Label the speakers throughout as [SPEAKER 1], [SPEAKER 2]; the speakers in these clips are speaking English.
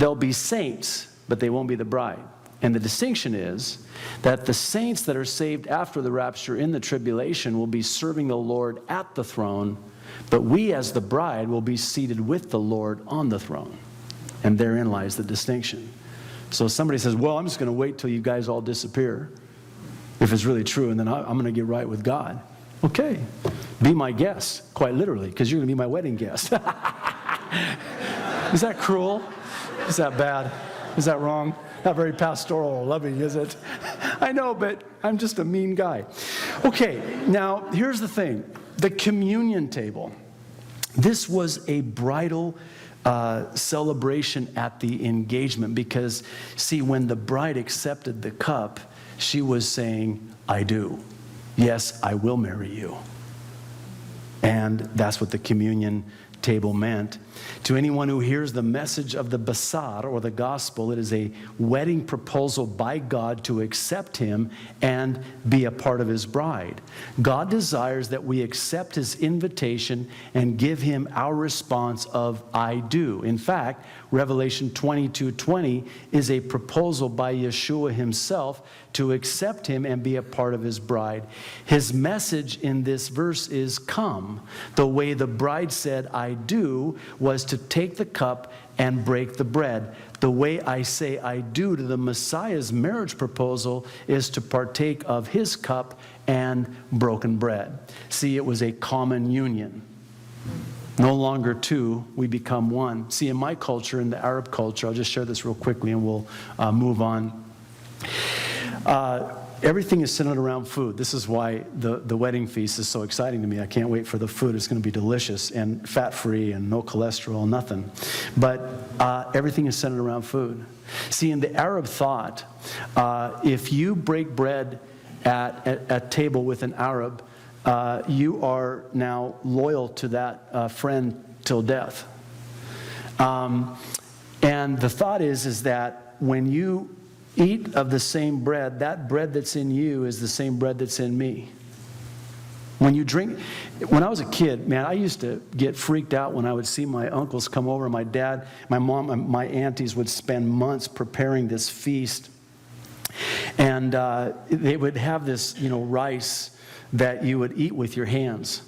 [SPEAKER 1] They'll be saints, but they won't be the bride. And the distinction is that the saints that are saved after the rapture in the tribulation will be serving the Lord at the throne, but we as the bride will be seated with the Lord on the throne. And therein lies the distinction. So somebody says, well, I'm just going to wait till you guys all disappear, if it's really true, and then I'm going to get right with God. Okay, be my guest, quite literally, because you're going to be my wedding guest. Is that cruel? Is that bad? Is that wrong? Not very pastoral or loving, is it? I know, but I'm just a mean guy. Okay, now here's the thing. The communion table. This was a bridal celebration at the engagement because, see, when the bride accepted the cup, she was saying, I do. Yes, I will marry you. And that's what the communion table meant. To anyone who hears the message of the basar, or the gospel, it is a wedding proposal by God to accept him and be a part of his bride. God desires that we accept his invitation and give him our response of I do. In fact, Revelation 22:20 is a proposal by Yeshua himself to accept him and be a part of his bride. His message in this verse is come. The way the bride said I do was to take the cup and break the bread. The way I say I do to the Messiah's marriage proposal is to partake of his cup and broken bread. See, it was a common union. No longer two, we become one. See, in my culture, in the Arab culture, I'll just share this real quickly and we'll move on. Everything is centered around food. This is why the wedding feast is so exciting to me. I can't wait for the food. It's going to be delicious and fat-free and no cholesterol, nothing. But everything is centered around food. See, in the Arab thought, if you break bread at a table with an Arab, you are now loyal to that friend till death. And the thought is that when you eat of the same bread, that bread that's in you is the same bread that's in me. When you drink, when I was a kid, man, I used to get freaked out when I would see my uncles come over. My dad, my mom, my aunties would spend months preparing this feast. And they would have this, rice that you would eat with your hands.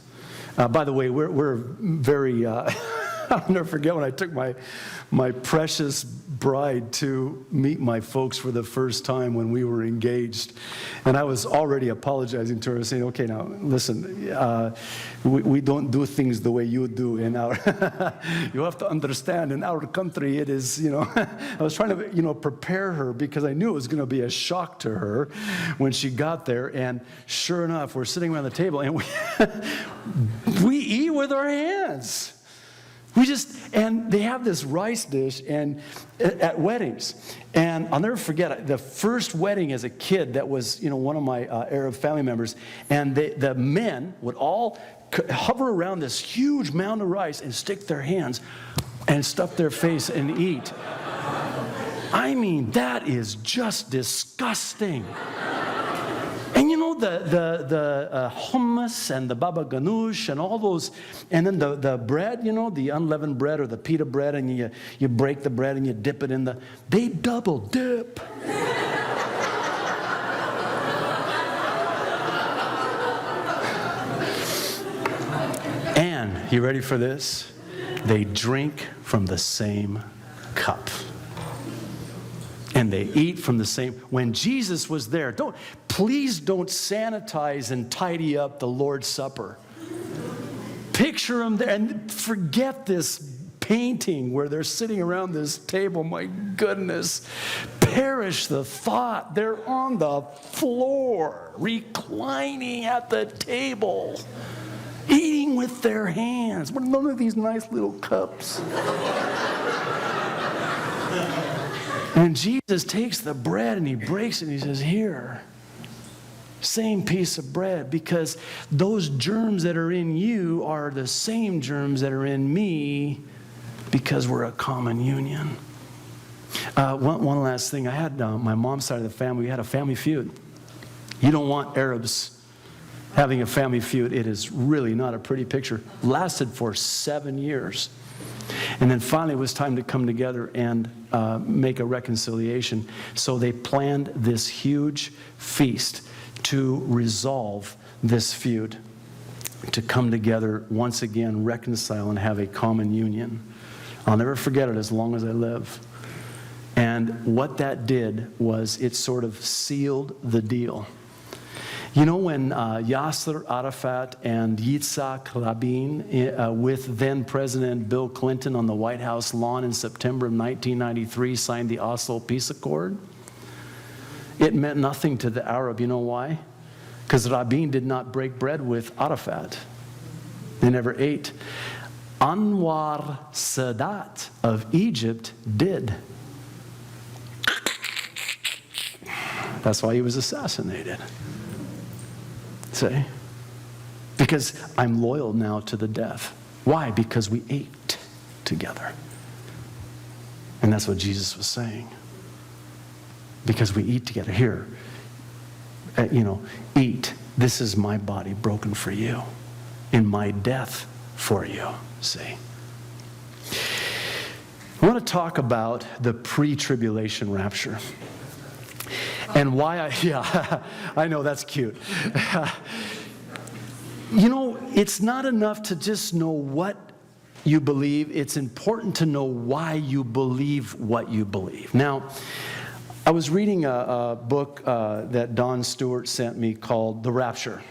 [SPEAKER 1] By the way, we're very... I'll never forget when I took my precious bride to meet my folks for the first time when we were engaged. And I was already apologizing to her, saying, okay, now, listen, we don't do things the way you do in our... You have to understand, in our country, it is, I was trying to, prepare her because I knew it was going to be a shock to her when she got there. And sure enough, we're sitting around the table and we eat with our hands. And they have this rice dish and at weddings. And I'll never forget the first wedding as a kid that was, one of my Arab family members. And the men would all hover around this huge mound of rice and stick their hands and stuff their face and eat. I mean, that is just disgusting. And the hummus and the baba ganoush and all those, and then the bread, the unleavened bread or the pita bread, and you break the bread and you dip it in they double dip. And, you ready for this? They drink from the same cup. And they eat from the same. When Jesus was there, please don't sanitize and tidy up the Lord's Supper. Picture him there and forget this painting where they're sitting around this table. My goodness. Perish the thought. They're on the floor, reclining at the table, eating with their hands. None of these nice little cups. And Jesus takes the bread and he breaks it and he says, here, same piece of bread, because those germs that are in you are the same germs that are in me because we're a common union. One last thing. I had my mom's side of the family, we had a family feud. You don't want Arabs having a family feud. It is really not a pretty picture. Lasted for 7 years. And then finally it was time to come together and make a reconciliation. So they planned this huge feast to resolve this feud, to come together once again, reconcile, and have a common union. I'll never forget it as long as I live. And what that did was it sort of sealed the deal. You know, when Yasser Arafat and Yitzhak Rabin with then President Bill Clinton on the White House lawn in September of 1993 signed the Oslo Peace Accord? It meant nothing to the Arab. You know why? Because Rabin did not break bread with Arafat. They never ate. Anwar Sadat of Egypt did. That's why he was assassinated. See? Because I'm loyal now to the death. Why? Because we ate together. And that's what Jesus was saying. Because we eat together. Here, eat. This is my body broken for you. In my death for you. See? I want to talk about the pre-tribulation rapture. And why I know, that's cute. It's not enough to just know what you believe. It's important to know why you believe what you believe. Now, I was reading a book that Don Stewart sent me called The Rapture.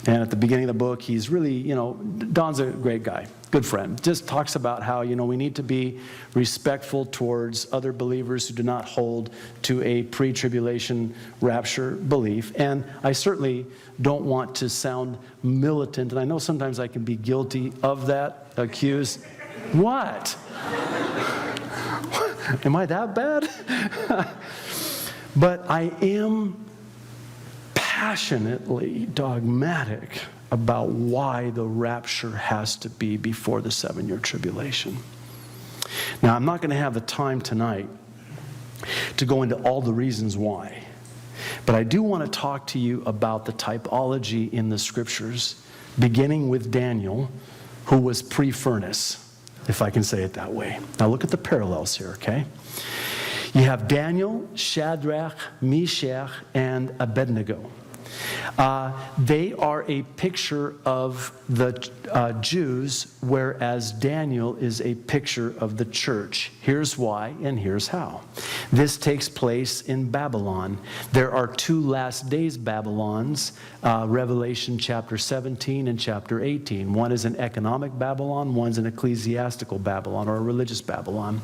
[SPEAKER 1] And at the beginning of the book, he's really, Don's a great guy, good friend. Just talks about how, we need to be respectful towards other believers who do not hold to a pre-tribulation rapture belief. And I certainly don't want to sound militant, and I know sometimes I can be guilty of that, accused. What? Am I that bad? But I am passionately dogmatic about why the rapture has to be before the 7-year tribulation. Now, I'm not going to have the time tonight to go into all the reasons why, but I do want to talk to you about the typology in the scriptures, beginning with Daniel, who was pre-furnace, if I can say it that way. Now, look at the parallels here, okay? You have Daniel, Shadrach, Meshach, and Abednego. They are a picture of the Jews, whereas Daniel is a picture of the church. Here's why, and here's how. This takes place in Babylon. There are 2 last days Babylons, Revelation chapter 17 and chapter 18. One is an economic Babylon, one's an ecclesiastical Babylon, or a religious Babylon.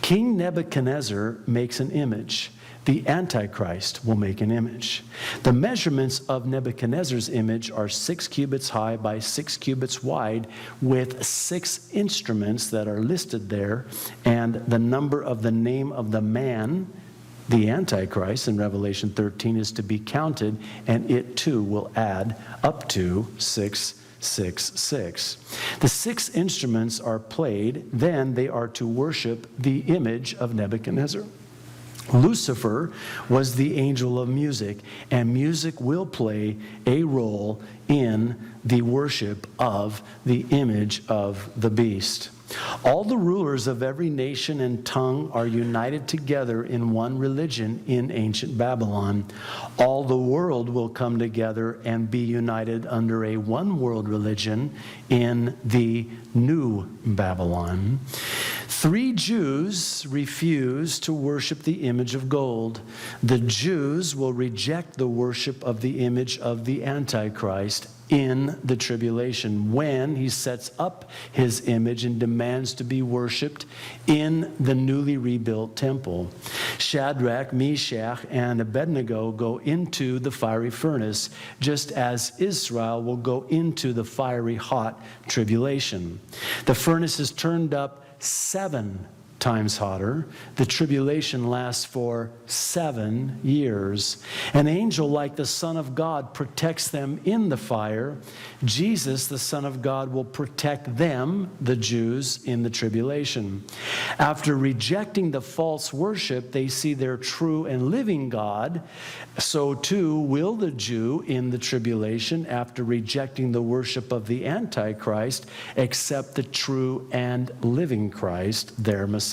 [SPEAKER 1] King Nebuchadnezzar makes an image. The Antichrist will make an image. The measurements of Nebuchadnezzar's image are 6 cubits high by 6 cubits wide, with 6 instruments that are listed there, and the number of the name of the man, the Antichrist, in Revelation 13 is to be counted, and it too will add up to 666. The 6 instruments are played, then they are to worship the image of Nebuchadnezzar. Lucifer was the angel of music, and music will play a role in the worship of the image of the beast. All the rulers of every nation and tongue are united together in one religion in ancient Babylon. All the world will come together and be united under a one world religion in the new Babylon. 3 Jews refuse to worship the image of gold. The Jews will reject the worship of the image of the Antichrist in the tribulation, when he sets up his image and demands to be worshiped in the newly rebuilt temple. Shadrach, Meshach, and Abednego go into the fiery furnace, just as Israel will go into the fiery hot tribulation. The furnace is turned up 7 times hotter. The tribulation lasts for 7 years. An angel like the Son of God protects them in the fire. Jesus, the Son of God, will protect them, the Jews, in the tribulation. After rejecting the false worship, they see their true and living God. So too will the Jew in the tribulation, after rejecting the worship of the Antichrist, accept the true and living Christ, their Messiah.